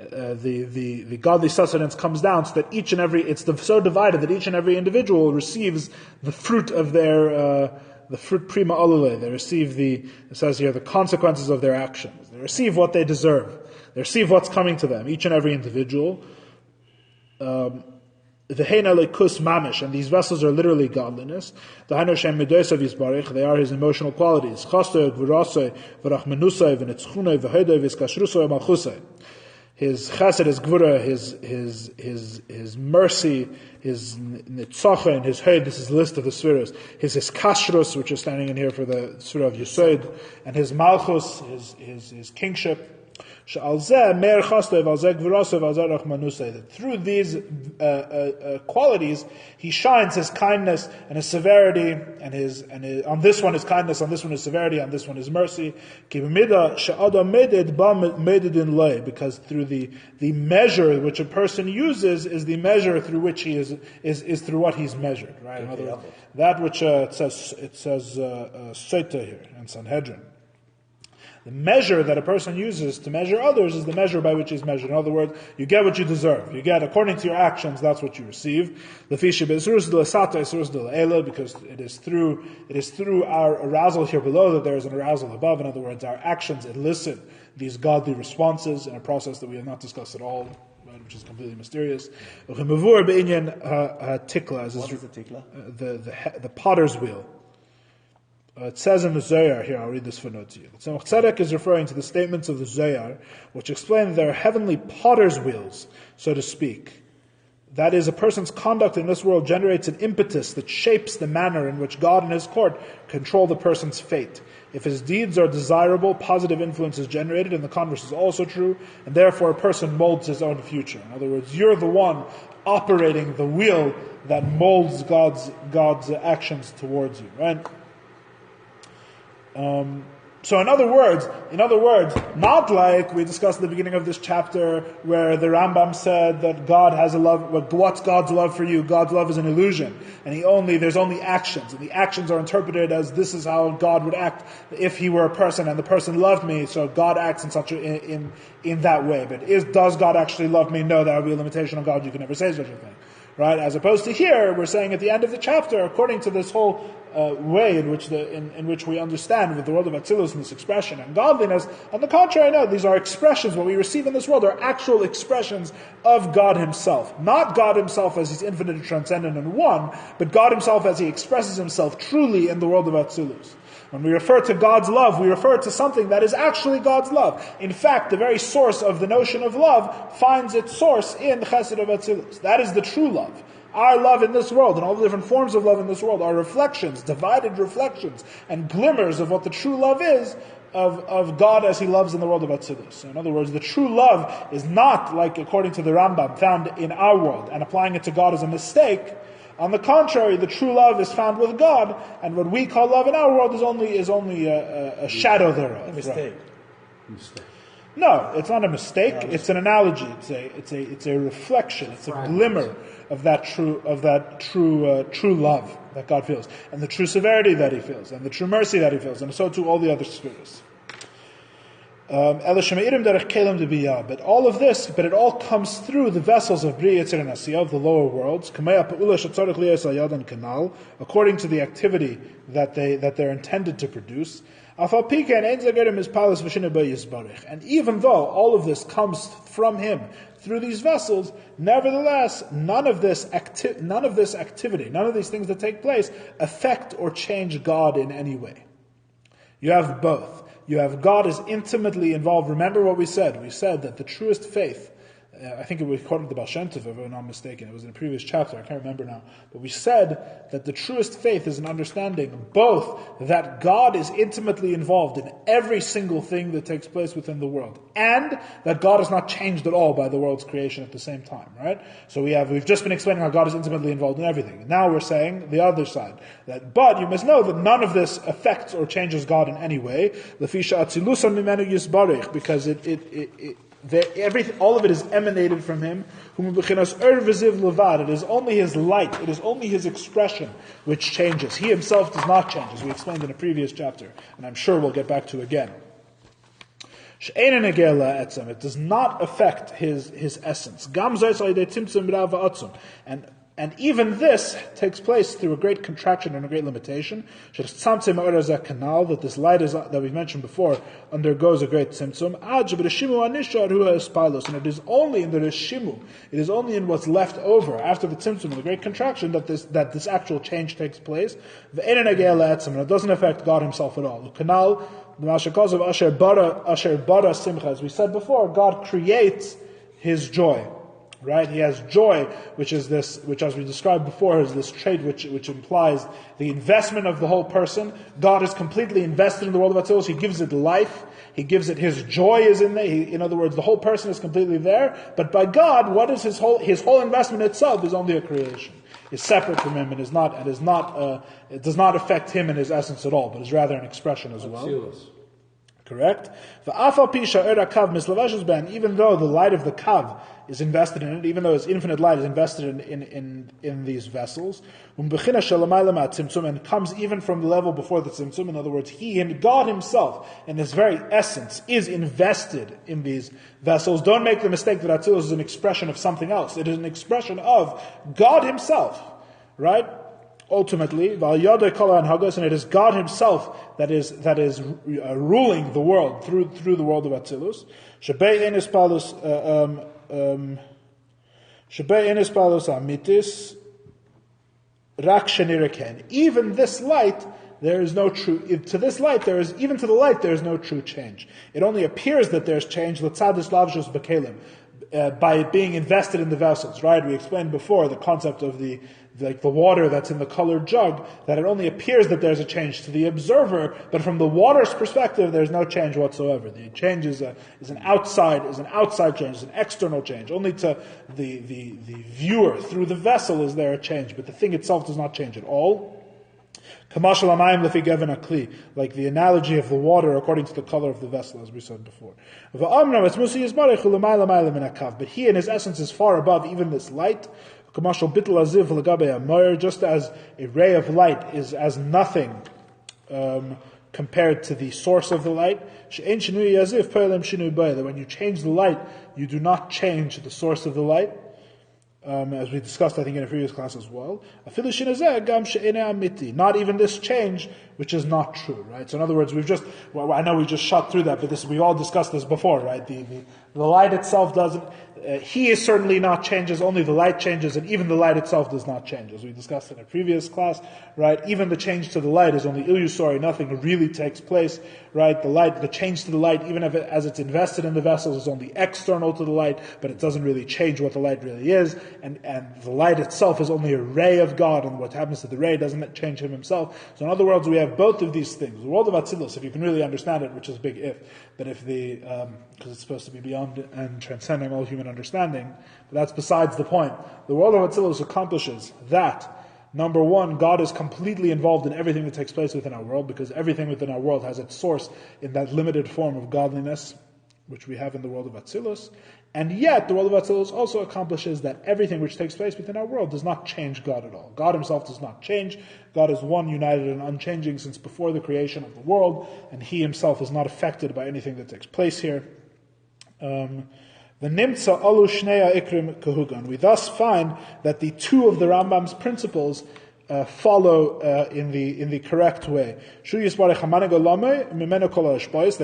The godly sustenance comes down so that each and every, so divided that each and every individual receives the fruit of their, the fruit prima olule. They receive it says here, the consequences of their actions. They receive what they deserve. They receive what's coming to them, each and every individual. The heina lekus mamish, and these vessels are literally godliness. The heina shem midosav yisbarich, they are his emotional qualities. Chastoy, v'rasoi, v'rachmenusoi, v'netzchunoi, v'hoidoi, v'skashrusoi, v'malchusoi. His chesed, his gvura, his mercy, his nitzocha, and his heid. This is the list of the sfiros. His kashrus, which is standing in here for the sfira of Yesod, and his malchus, his kingship. That through these qualities, he shines his kindness and his severity, and his on this one is kindness, on this one is severity, on this one is mercy. Because through the measure which a person uses is the measure through which he is through what he's measured. Right? In other words, that which it says Sota here in Sanhedrin. The measure that a person uses to measure others is the measure by which he's measured. In other words, you get what you deserve. You get, according to your actions, that's what you receive. Because it is through our arousal here below that there is an arousal above. In other words, our actions elicit these godly responses in a process that we have not discussed at all, which is completely mysterious. What is the tikla? The potter's wheel. It says in the Zohar, here I'll read this footnote to you. Tzemach Tzedek is referring to the statements of the Zohar, which explain that there are heavenly potter's wheels, so to speak. That is, a person's conduct in this world generates an impetus that shapes the manner in which God and His court control the person's fate. If his deeds are desirable, positive influence is generated, and the converse is also true, and therefore a person molds his own future. In other words, you're the one operating the wheel that molds God's actions towards you, right? So in other words, not like we discussed at the beginning of this chapter where the Rambam said that God has a love, what's God's love for you? God's love is an illusion. And there's only actions. And the actions are interpreted as this is how God would act if He were a person and the person loved me, so God acts in that way. But does God actually love me? No, that would be a limitation on God. You can never say such a thing. Right? As opposed to here, we're saying at the end of the chapter, according to this whole way in which we understand with the world of Atzilus and this expression and godliness, on the contrary, no, these are expressions. What we receive in this world are actual expressions of God Himself. Not God Himself as He's infinite and transcendent and one, but God Himself as He expresses Himself truly in the world of Atzilus. When we refer to God's love, we refer to something that is actually God's love. In fact, the very source of the notion of love finds its source in the Chesed of Atzilus. That is the true love. Our love in this world, and all the different forms of love in this world, are reflections, divided reflections, and glimmers of what the true love is of God as He loves in the world of Atzilus. So in other words, the true love is not, like according to the Rambam, found in our world, and applying it to God is a mistake. On the contrary, the true love is found with God, and what we call love in our world is only a shadow thereof. A mistake. Right. No, it's not a mistake. It's an analogy. It's a reflection. It's a glimmer of that true love that God feels, and the true severity that He feels, and the true mercy that He feels, and so too all the other spheres. But all of this, it all comes through the vessels of Bri Yitzir and Asiyah, of the lower worlds, according to the activity that they're intended to produce. And even though all of this comes from Him through these vessels, nevertheless, none of this activity, none of these things that take place affect or change God in any way. You have both. You have God is intimately involved. Remember what we said. We said that the truest faith, I think we quoted the Baal Shem Tov, if I'm not mistaken. It was in a previous chapter. I can't remember now. But we said that the truest faith is an understanding both that God is intimately involved in every single thing that takes place within the world, and that God is not changed at all by the world's creation at the same time, right? So we've just been explaining how God is intimately involved in everything. Now we're saying the other side. But you must know that none of this affects or changes God in any way. Because all of it is emanated from Him. It is only His light, it is only His expression which changes. He Himself does not change, as we explained in a previous chapter, and I'm sure we'll get back to again. It does not affect His essence. And even this takes place through a great contraction and a great limitation. That this light that we mentioned before undergoes a great tzimtzum. And it is only in the reshimu, it is only in what's left over after the tzimtzum and the great contraction that this actual change takes place. And it doesn't affect God Himself at all. As we said before, God creates His joy. Right? He has joy, which as we described before, is this trait which implies the investment of the whole person. God is completely invested in the world of Atzilus. He gives it life. He gives it, His joy is in there. In other words, the whole person is completely there. But by God, what is His whole investment itself is only a creation. Is separate from Him and it does not affect Him in His essence at all, but is rather an expression as well. Atzilus. Correct? Even though the light of the Kav is invested in it, even though His infinite light is invested in these vessels, and comes even from the level before the tzimtzum. In other words, He and God Himself, in His very essence, is invested in these vessels. Don't make the mistake that Atzilus is an expression of something else. It is an expression of God Himself, right? Ultimately, and it is God Himself that is ruling the world through the world of Atzilus. Even this light, there is no true. To this light, there is even to the light, there is no true change. It only appears that there's change. By it being invested in the vessels, right? We explained before the concept of the water that's in the colored jug, that it only appears that there's a change to the observer, but from the water's perspective, there's no change whatsoever. The change is an outside change, is an external change. Only to the viewer through the vessel is there a change, but the thing itself does not change at all. Like the analogy of the water according to the color of the vessel, as we said before. But He in His essence is far above even this light. Just as a ray of light is as nothing compared to the source of the light. That when you change the light, you do not change the source of the light. As we discussed, I think, in a previous class as well. Not even this change, which is not true, right? So in other words, I know we just shot through that, but we all discussed this before, right? The light itself doesn't, He is certainly not changes, only the light changes, and even the light itself does not change, as we discussed in a previous class, right? Even the change to the light is only illusory, nothing really takes place, right? The change to the light, even as it's invested in the vessels, is only external to the light, but it doesn't really change what the light really is, and the light itself is only a ray of God, and what happens to the ray doesn't change Him Himself. So in other words, we have both of these things. The world of Atzilus, if you can really understand it, which is a big if, but if because it's supposed to be beyond and transcending all human understanding, but that's besides the point. The world of Atzilus accomplishes that, number one, God is completely involved in everything that takes place within our world, because everything within our world has its source in that limited form of godliness, which we have in the world of Atzilus, and yet the world of Atzilus also accomplishes that everything which takes place within our world does not change God at all. God himself does not change. God is one, united, and unchanging since before the creation of the world, and he himself is not affected by anything that takes place here. The Nimtza Alu Shnea Ikrim Kahugan. We thus find that the two of the Rambam's principles follow in the correct way. That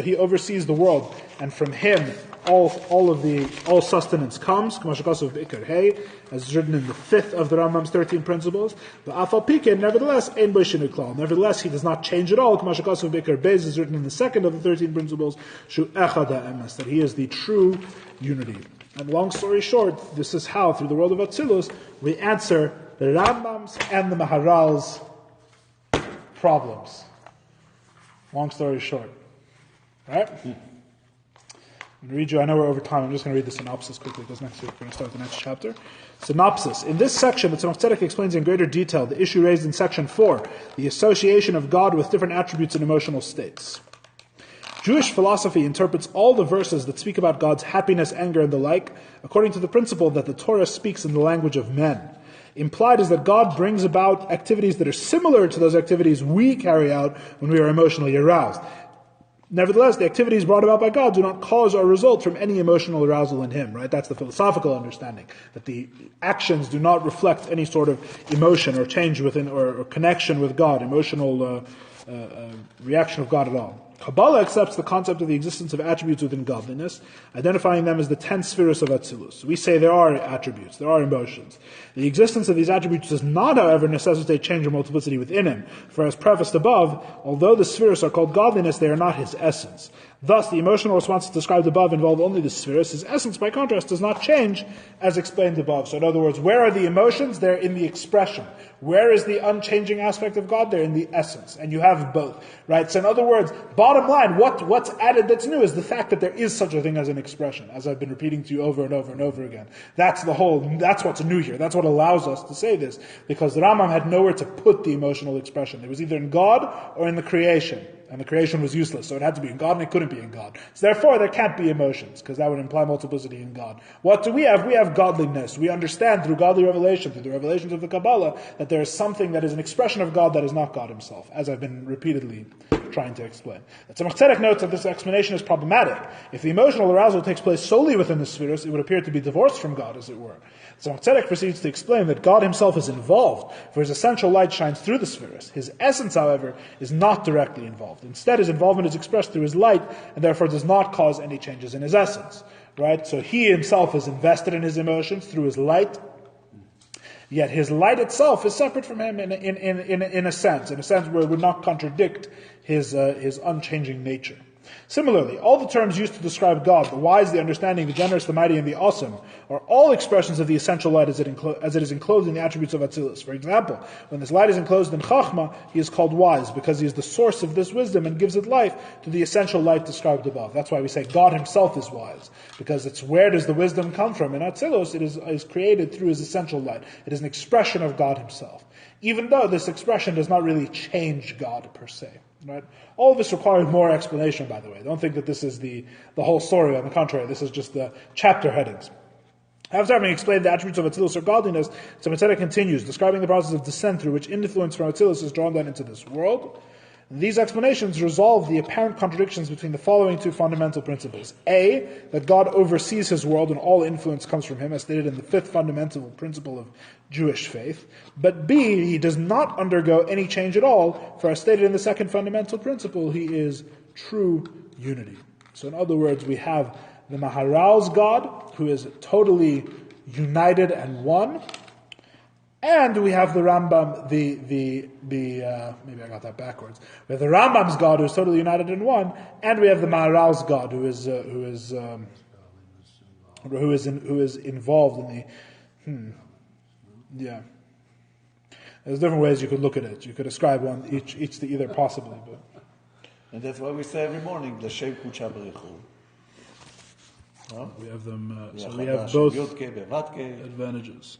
he oversees the world, and from him all sustenance comes, as is written in the fifth of the Rambam's 13 principles. Nevertheless, he does not change at all, as is written in the second of the 13 principles, that he is the true unity. And long story short, this is how, through the world of Atzilus, we answer the Rambam's and the Maharal's problems. Long story short. Right? I'm going to read you, I know we're over time, I'm just going to read the synopsis quickly because next week we're going to start the next chapter. Synopsis. In this section, the Tzemach Tzedek explains in greater detail the issue raised in section 4, the association of God with different attributes and emotional states. Jewish philosophy interprets all the verses that speak about God's happiness, anger, and the like, according to the principle that the Torah speaks in the language of men. Implied is that God brings about activities that are similar to those activities we carry out when we are emotionally aroused. Nevertheless, the activities brought about by God do not cause or result from any emotional arousal in him, right? That's the philosophical understanding, that the actions do not reflect any sort of emotion or change within or connection with God, emotional reaction of God at all. Kabbalah accepts the concept of the existence of attributes within godliness, identifying them as the 10 spheres of Atzilus. We say there are attributes, there are emotions. The existence of these attributes does not, however, necessitate change or multiplicity within him, for as prefaced above, although the spheres are called godliness, they are not his essence. Thus, the emotional responses described above involve only the spheres. His essence, by contrast, does not change, as explained above. So in other words, where are the emotions? They're in the expression. Where is the unchanging aspect of God? They're in the essence. And you have both, right? So in other words, bottom line, what's added that's new is the fact that there is such a thing as an expression, as I've been repeating to you over and over and over again. That's what's new here. That's what allows us to say this, because the Rambam had nowhere to put the emotional expression. It was either in God or in the creation. And the creation was useless, so it had to be in God, and it couldn't be in God. So therefore, there can't be emotions, because that would imply multiplicity in God. What do we have? We have godliness. We understand through godly revelation, through the revelations of the Kabbalah, that there is something that is an expression of God that is not God himself, as I've been repeatedly trying to explain. The Tzemach Tzedek notes that this explanation is problematic. If the emotional arousal takes place solely within the spheres, it would appear to be divorced from God, as it were. Tzemach Tzedek proceeds to explain that God himself is involved, for his essential light shines through the spheres. His essence, however, is not directly involved. Instead, his involvement is expressed through his light, and therefore does not cause any changes in his essence. Right? So he himself is invested in his emotions through his light, yet his light itself is separate from him in a sense where it would not contradict his unchanging nature. Similarly, all the terms used to describe God, the wise, the understanding, the generous, the mighty, and the awesome, are all expressions of the essential light as it is enclosed in the attributes of Atzilus. For example, when this light is enclosed in Chachma, he is called wise, because he is the source of this wisdom and gives it life to the essential light described above. That's why we say God himself is wise, because it's where does the wisdom come from? In Atzilus, it is created through his essential light. It is an expression of God himself, even though this expression does not really change God per se. Right? All of this requires more explanation, by the way. Don't think that this is the whole story. On the contrary, this is just the chapter headings. After having explained the attributes of Atzilus or godliness, Tzemach Tzedek continues, describing the process of descent through which influence from Atzilus is drawn down into this world. These explanations resolve the apparent contradictions between the following two fundamental principles. A, that God oversees his world and all influence comes from him, as stated in the fifth fundamental principle of Jewish faith. But B, he does not undergo any change at all, for as stated in the second fundamental principle, he is true unity. So in other words, we have the Maharal's God, who is totally united and one, and we have the Rambam, maybe I got that backwards. We have the Rambam's God, who is totally united in one, and we have the Maharal's God, who is involved in the. There's different ways you could look at it. You could ascribe one each to either possibly, but. And that's why we say every morning, L'Shem Kudsha B'Richu. We have them. So we have both advantages.